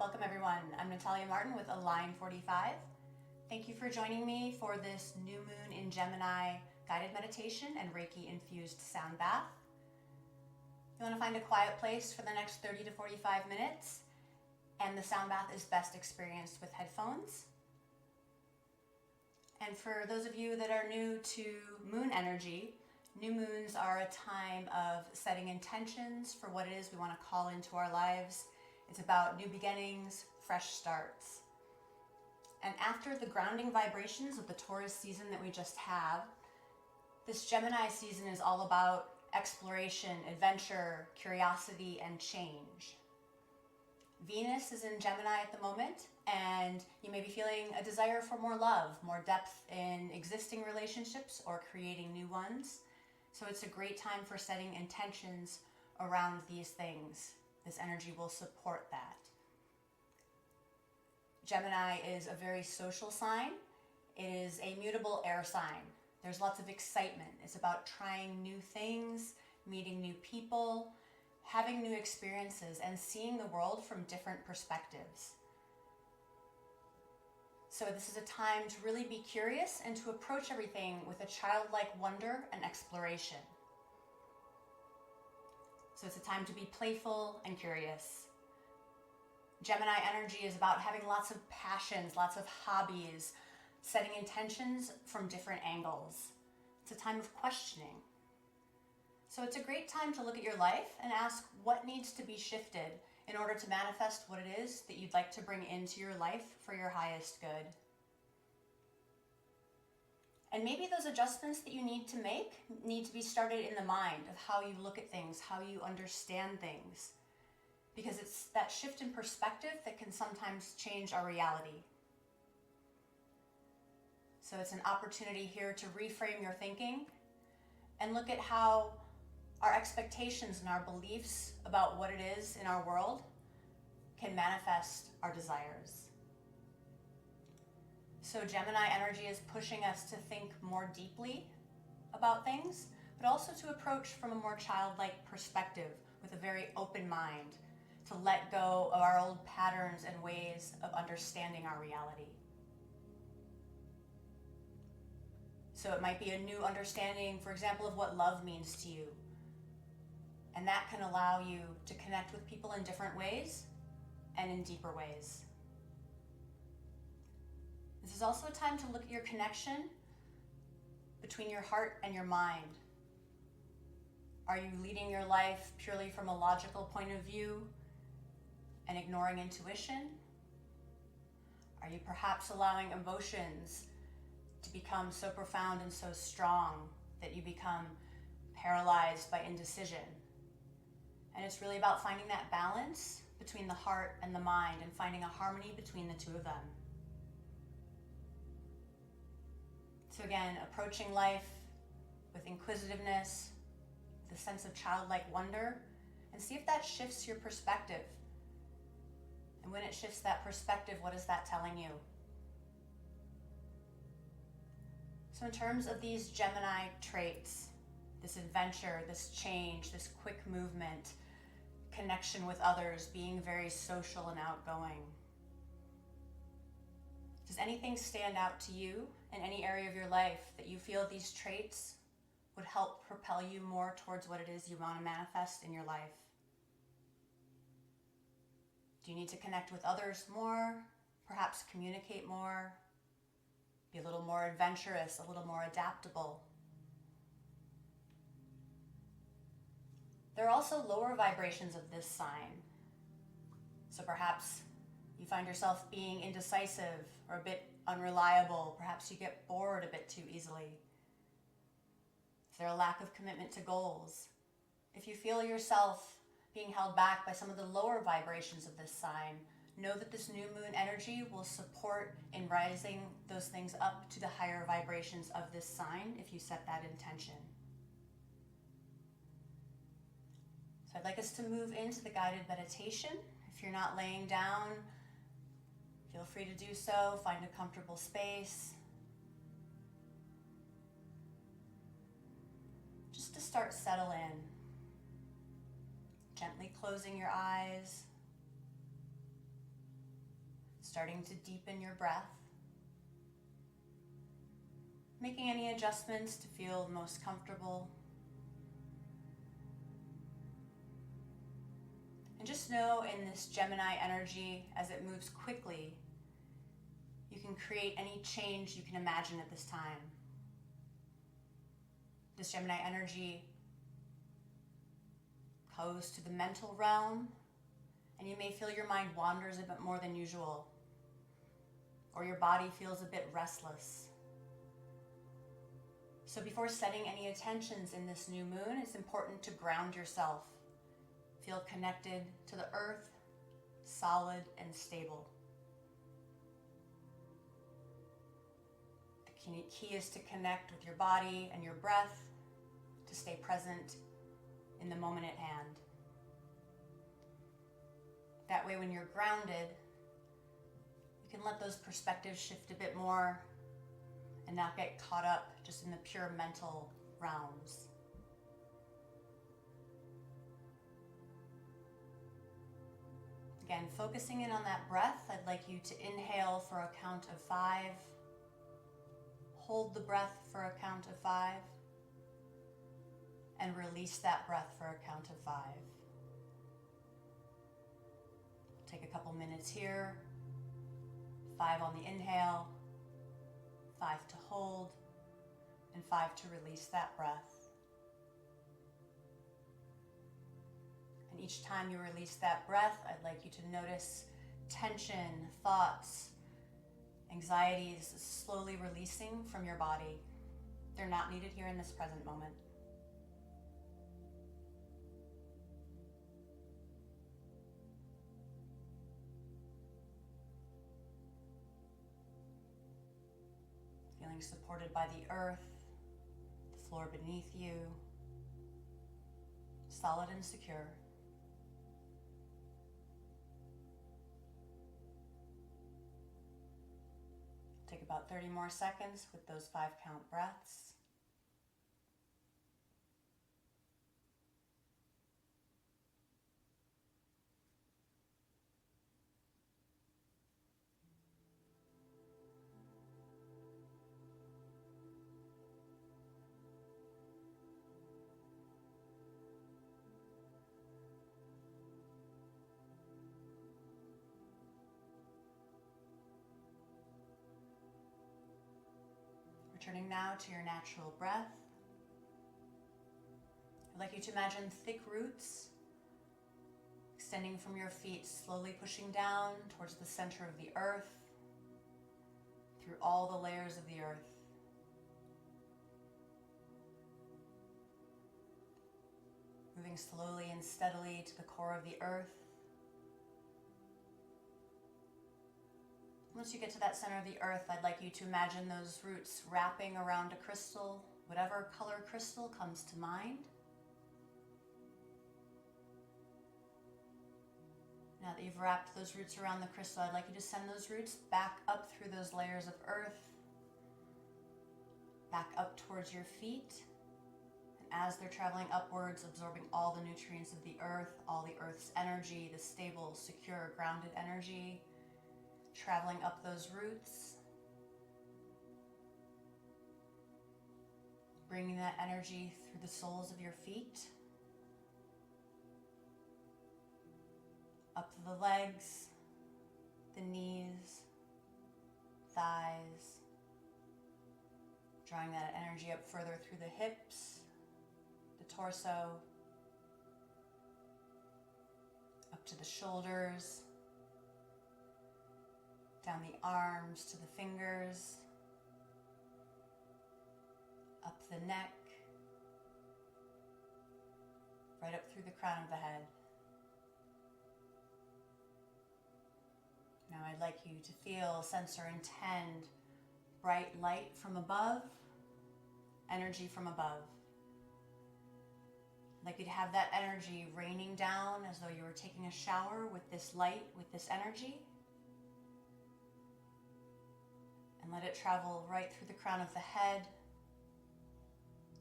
Welcome everyone. I'm Natalia Martin with Align 45. Thank you for joining me for this new moon in Gemini guided meditation and Reiki infused sound bath. You want to find a quiet place for the next 30 to 45 minutes, and the sound bath is best experienced with headphones. And for those of you that are new to moon energy, new moons are a time of setting intentions for what it is we want to call into our lives. It's about new beginnings, fresh starts. And after the grounding vibrations of the Taurus season that we just had, this Gemini season is all about exploration, adventure, curiosity, and change. Venus is in Gemini at the moment, and you may be feeling a desire for more love, more depth in existing relationships or creating new ones. So it's a great time for setting intentions around these things. This energy will support that. Gemini is a very social sign. It is a mutable air sign. There's lots of excitement. It's about trying new things, meeting new people, having new experiences, and seeing the world from different perspectives. So this is a time to really be curious and to approach everything with a childlike wonder and exploration. So it's a time to be playful and curious. Gemini energy is about having lots of passions, lots of hobbies, setting intentions from different angles. It's a time of questioning. So it's a great time to look at your life and ask what needs to be shifted in order to manifest what it is that you'd like to bring into your life for your highest good. And maybe those adjustments that you need to make need to be started in the mind of how you look at things, how you understand things. Because it's that shift in perspective that can sometimes change our reality. So it's an opportunity here to reframe your thinking and look at how our expectations and our beliefs about what it is in our world can manifest our desires. So Gemini energy is pushing us to think more deeply about things, but also to approach from a more childlike perspective with a very open mind, to let go of our old patterns and ways of understanding our reality. So it might be a new understanding, for example, of what love means to you. And that can allow you to connect with people in different ways and in deeper ways. This is also a time to look at your connection between your heart and your mind. Are you leading your life purely from a logical point of view and ignoring intuition? Are you perhaps allowing emotions to become so profound and so strong that you become paralyzed by indecision? And it's really about finding that balance between the heart and the mind and finding a harmony between the two of them. So again, approaching life with inquisitiveness, with a sense of childlike wonder, and see if that shifts your perspective. And when it shifts that perspective, what is that telling you? So in terms of these Gemini traits, this adventure, this change, this quick movement, connection with others, being very social and outgoing, does anything stand out to you in any area of your life that you feel these traits would help propel you more towards what it is you want to manifest in your life? Do you need to connect with others more? Perhaps communicate more? Be a little more adventurous, a little more adaptable? There are also lower vibrations of this sign. So perhaps you find yourself being indecisive or a bit unreliable. Perhaps you get bored a bit too easily. Is there a lack of commitment to goals? If you feel yourself being held back by some of the lower vibrations of this sign, know that this new moon energy will support in rising those things up to the higher vibrations of this sign if you set that intention. So I'd like us to move into the guided meditation. If you're not laying down, feel free to do so. Find a comfortable space. Just to start, settle in. Gently closing your eyes. starting to deepen your breath, making any adjustments to feel most comfortable. And just know in this Gemini energy, as it moves quickly, you can create any change you can imagine at this time. This Gemini energy goes to the mental realm, and you may feel your mind wanders a bit more than usual, or your body feels a bit restless. So before setting any intentions in this new moon, it's important to ground yourself. Feel connected to the earth, solid and stable. The key is to connect with your body and your breath, to stay present in the moment at hand. That way when you're grounded, you can let those perspectives shift a bit more and not get caught up just in the pure mental realms. Again, focusing in on that breath, I'd like you to inhale for a count of 5. Hold the breath for a count of 5. And release that breath for a count of 5. Take a couple minutes here. 5 on the inhale, 5 to hold, and 5 to release that breath. And each time you release that breath, I'd like you to notice tension, thoughts, anxieties slowly releasing from your body. They're not needed here in this present moment. Feeling supported by the earth, the floor beneath you, solid and secure. Take about 30 more seconds with those 5 count breaths. Returning now to your natural breath. I'd like you to imagine thick roots extending from your feet, slowly pushing down towards the center of the earth, through all the layers of the earth. Moving slowly and steadily to the core of the earth. Once you get to that center of the earth, I'd like you to imagine those roots wrapping around a crystal, whatever color crystal comes to mind. Now that you've wrapped those roots around the crystal, I'd like you to send those roots back up through those layers of earth, back up towards your feet. And as they're traveling upwards, absorbing all the nutrients of the earth, all the earth's energy, the stable, secure, grounded energy, traveling up those roots, bringing that energy through the soles of your feet, up to the legs, the knees, thighs, drawing that energy up further through the hips, the torso, up to the shoulders, down the arms to the fingers, up the neck, right up through the crown of the head. Now I'd like you to feel, sense, or intend bright light from above, energy from above. I'd like you to have that energy raining down as though you were taking a shower with this light, with this energy. And let it travel right through the crown of the head,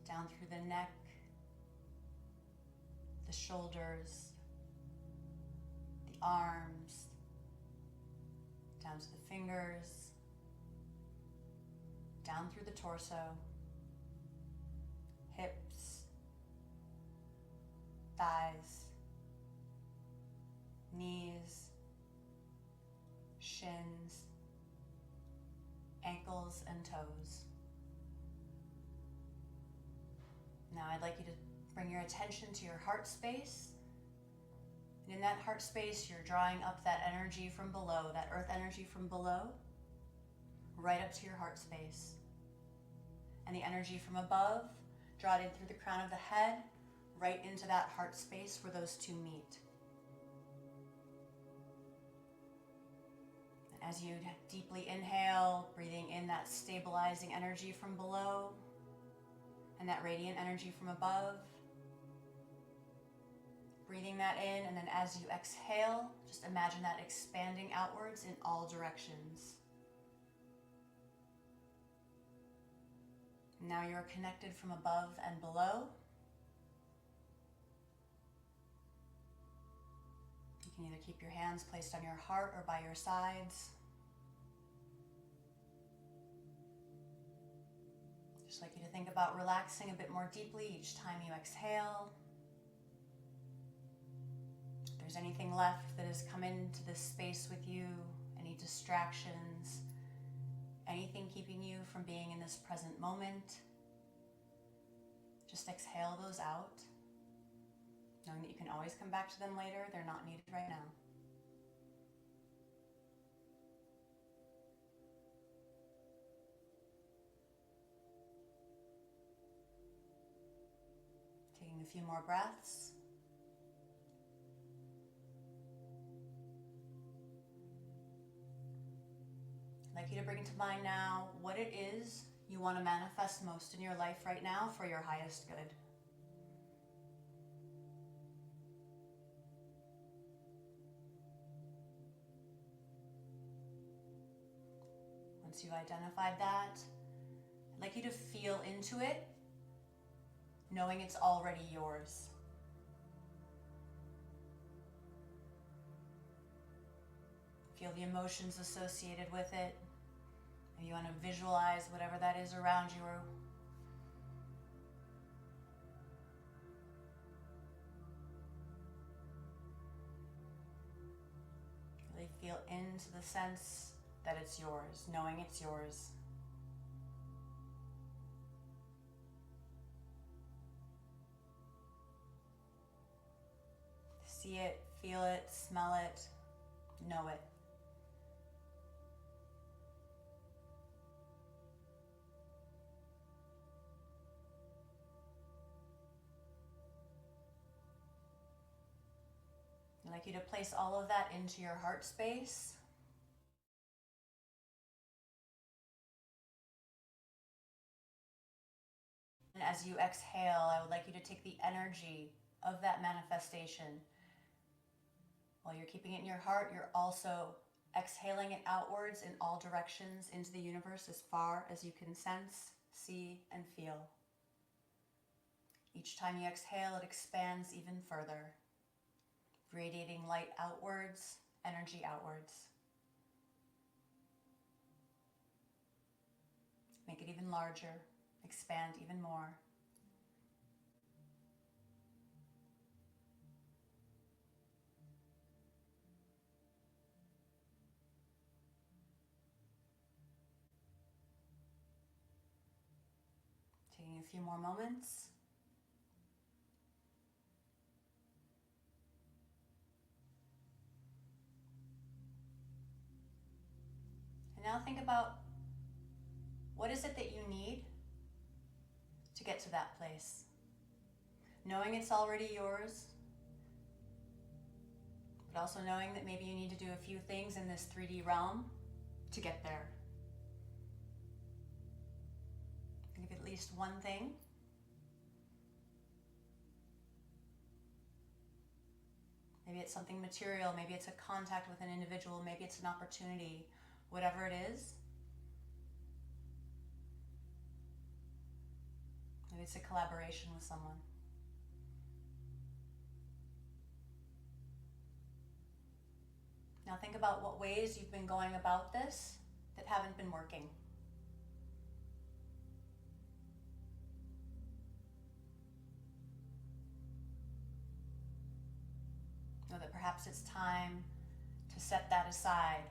down through the neck, the shoulders, the arms, down to the fingers, down through the torso, hips, thighs, knees, shins, ankles, and toes. Now I'd like you to bring your attention to your heart space. And in that heart space, you're drawing up that energy from below, that earth energy from below, right up to your heart space. And the energy from above, draw it in through the crown of the head, right into that heart space where those two meet. And as you deeply inhale, breathing in that stabilizing energy from below, and that radiant energy from above, breathing that in, and then as you exhale, just imagine that expanding outwards in all directions. Now you're connected from above and below. You can either keep your hands placed on your heart or by your sides. Just like you to think about relaxing a bit more deeply each time you exhale. If there's anything left that has come into this space with you, any distractions, anything keeping you from being in this present moment, just exhale those out, knowing that you can always come back to them later. They're not needed right now. Taking a few more breaths. I'd like you to bring to mind now what it is you want to manifest most in your life right now for your highest good. Once you've identified that, I'd like you to feel into it, knowing it's already yours. Feel the emotions associated with it. If you want to visualize whatever that is around you. Really feel into the sense that it's yours, knowing it's yours. See it, feel it, smell it, know it. I'd like you to place all of that into your heart space. And as you exhale, I would like you to take the energy of that manifestation. While you're keeping it in your heart, you're also exhaling it outwards in all directions into the universe as far as you can sense, see, and feel. Each time you exhale, it expands even further, radiating light outwards, energy outwards. Make it even larger, expand even more. Taking a few more moments. And now think about, what is it that you need to get to that place? Knowing it's already yours, but also knowing that maybe you need to do a few things in this 3D realm to get there. Think of at least one thing. Maybe it's something material, maybe it's a contact with an individual, maybe it's an opportunity, whatever it is. Maybe it's a collaboration with someone. Now Now think about what ways you've been going about this that haven't been working. Know that perhaps it's time to set that aside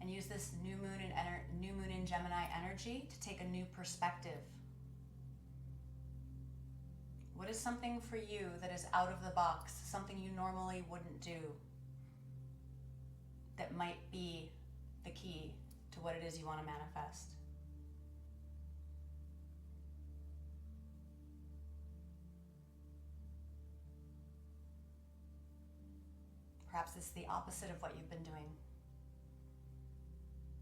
and use this new moon in Gemini energy to take a new perspective. What is something for you that is out of the box, something you normally wouldn't do, that might be the key to what it is you want to manifest? Perhaps it's the opposite of what you've been doing.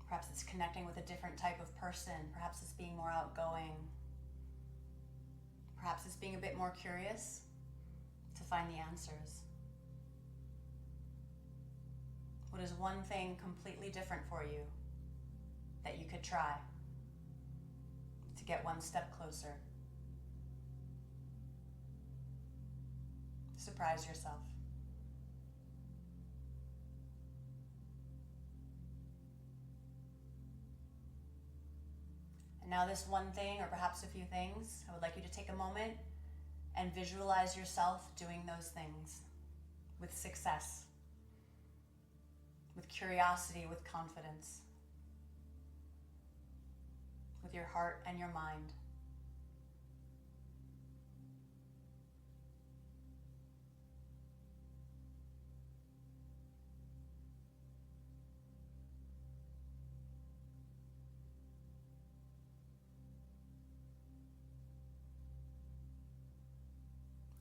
Perhaps it's connecting with a different type of person. Perhaps it's being more outgoing. Perhaps it's being a bit more curious to find the answers. What is one thing completely different for you that you could try to get one step closer? Surprise yourself. And now this one thing, or perhaps a few things, I would like you to take a moment and visualize yourself doing those things with success, with curiosity, with confidence, with your heart and your mind.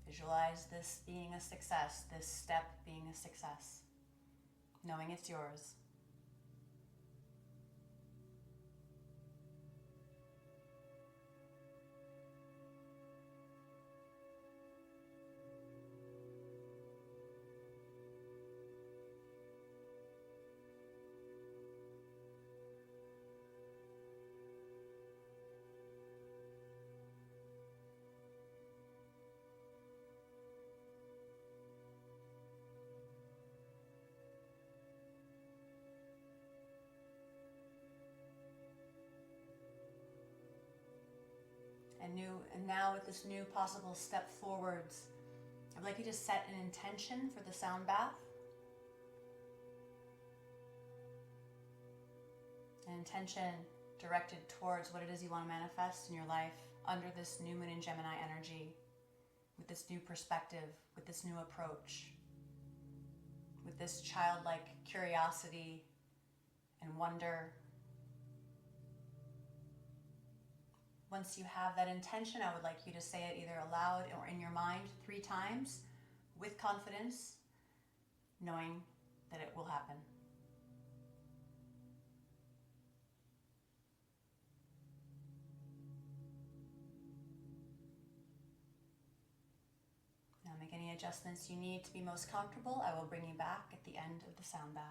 Visualize this being a success, this step being a success, knowing it's yours. And now with this new possible step forwards, I'd like you to set an intention for the sound bath. An intention directed towards what it is you want to manifest in your life under this new moon in Gemini energy, with this new perspective, with this new approach, with this childlike curiosity and wonder. Once you have that intention, I would like you to say it either aloud or in your mind 3 times with confidence, knowing that it will happen. Now make any adjustments you need to be most comfortable. I will bring you back at the end of the sound bath.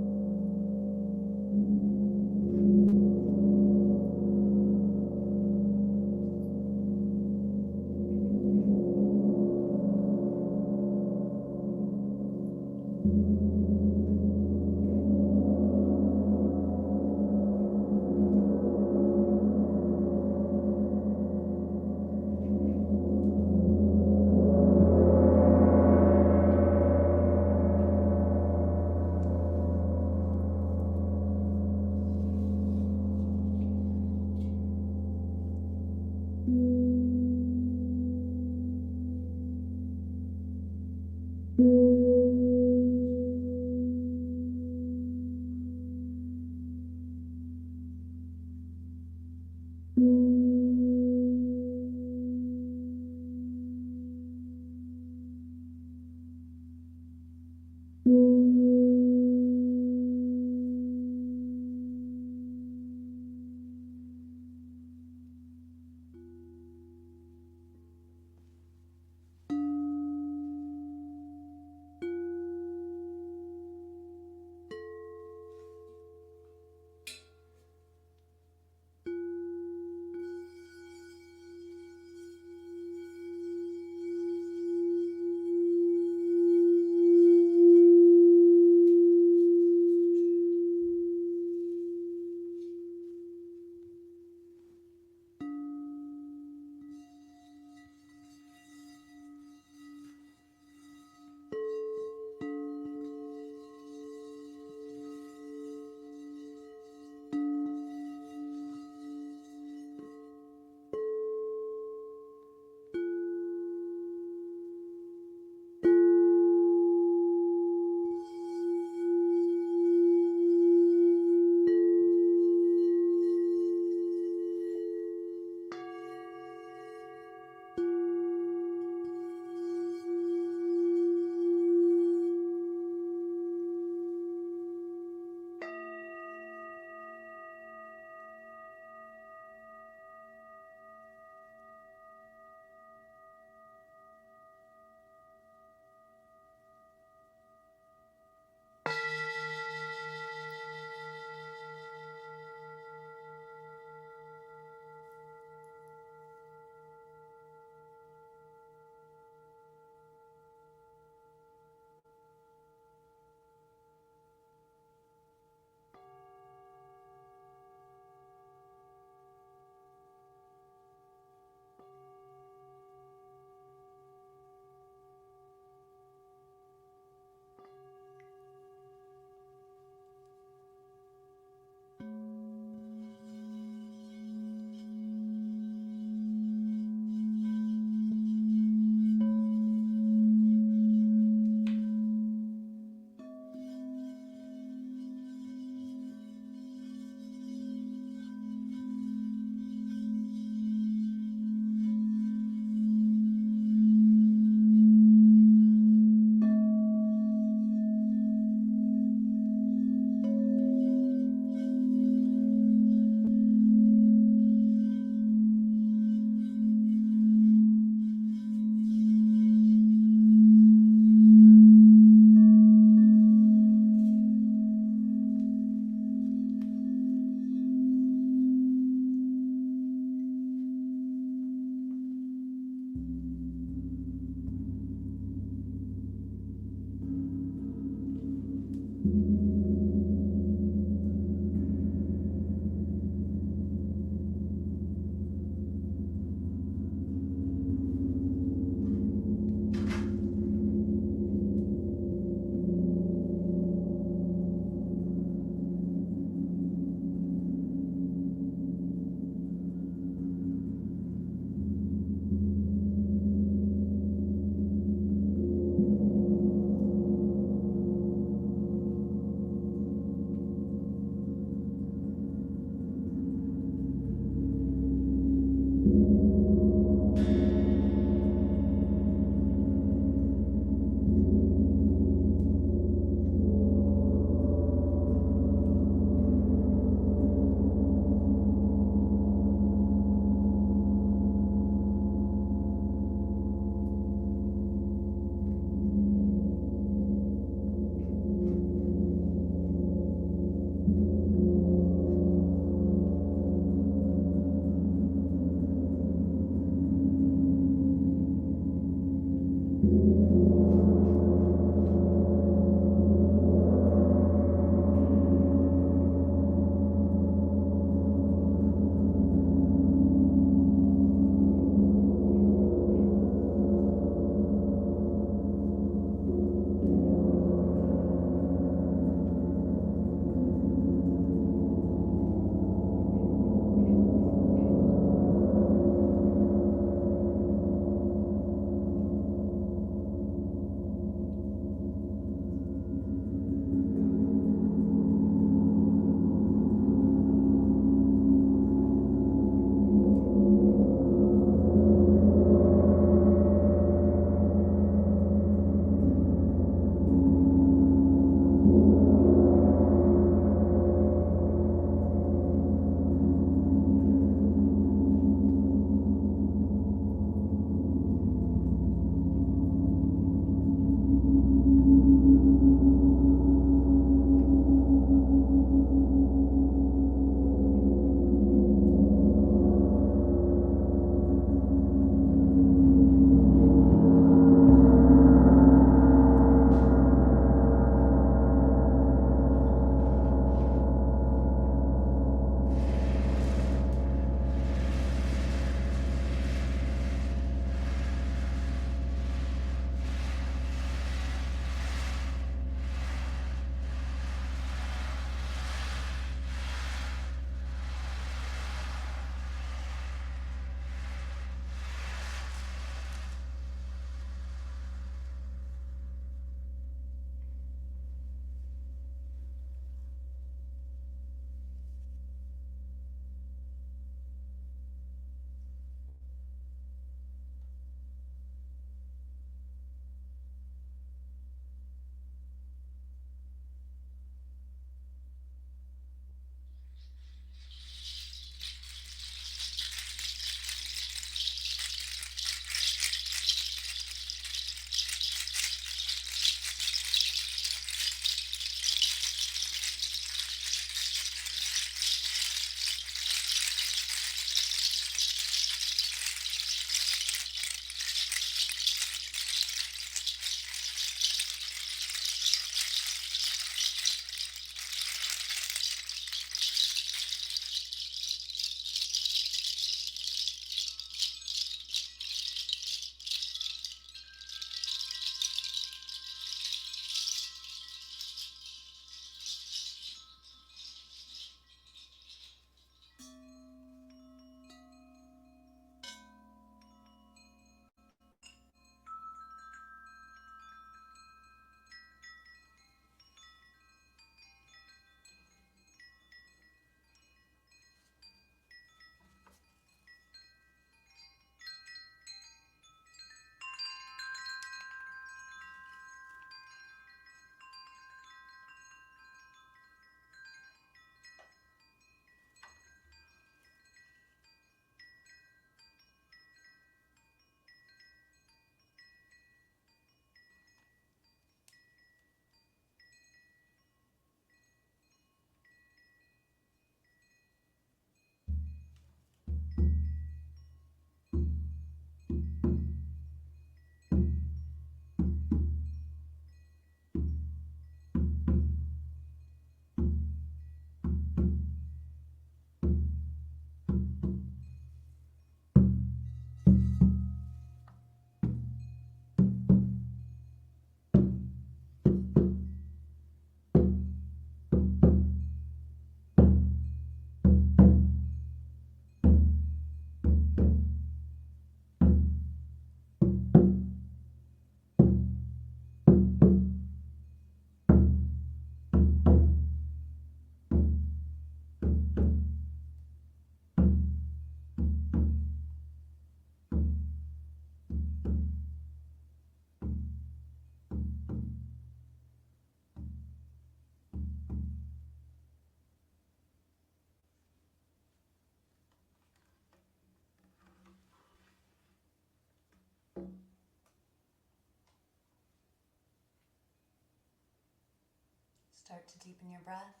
Start to deepen your breath.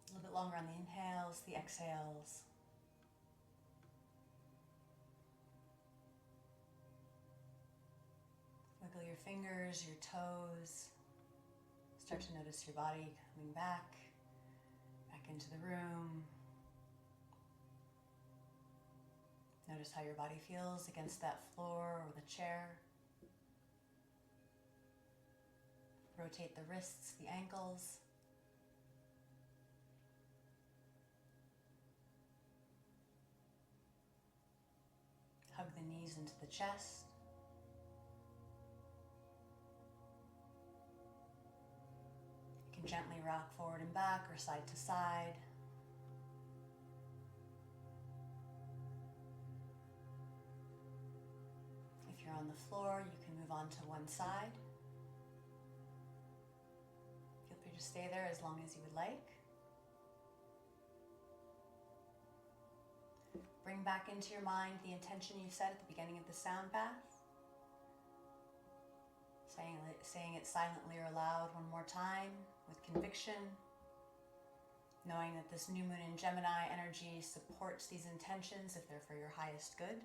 A little bit longer on the inhales, the exhales. Wiggle your fingers, your toes. Start to notice your body coming back into the room. Notice how your body feels against that floor or the chair. Rotate the wrists, the ankles. Hug the knees into the chest. You can gently rock forward and back or side to side. If you're on the floor, you can move on to one side. Feel free to stay there as long as you would like. Bring back into your mind the intention you set at the beginning of the sound bath. Saying it silently or loud one more time with conviction. Knowing that this new moon in Gemini energy supports these intentions if they're for your highest good.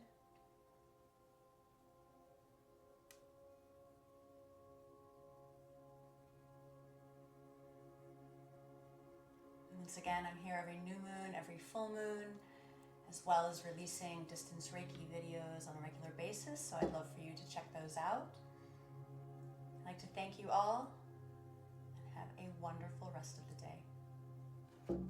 And once again, I'm here every new moon, every full moon, as well as releasing distance Reiki videos on a regular basis, so I'd love for you to check those out. I'd like to thank you all, and have a wonderful rest of the day.